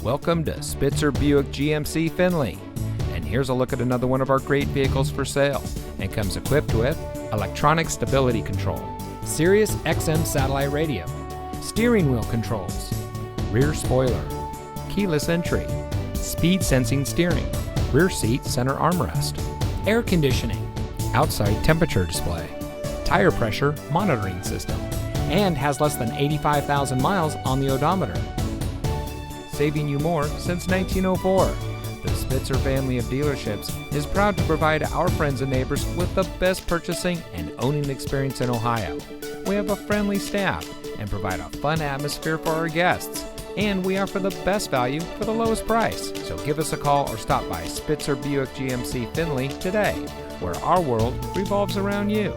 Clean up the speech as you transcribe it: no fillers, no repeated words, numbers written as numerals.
Welcome to Spitzer Buick GMC Findlay. And here's a look at another one of our great vehicles for sale, and comes equipped with electronic stability control, Sirius XM satellite radio, steering wheel controls, rear spoiler, keyless entry, speed sensing steering, rear seat center armrest, air conditioning, outside temperature display, tire pressure monitoring system, and has less than 85,000 miles on the odometer. Saving you more since 1904. The Spitzer family of dealerships is proud to provide our friends and neighbors with the best purchasing and owning experience in Ohio. We have a friendly staff and provide a fun atmosphere for our guests. And we offer the best value for the lowest price. So give us a call or stop by Spitzer Buick GMC Findlay today, where our world revolves around you.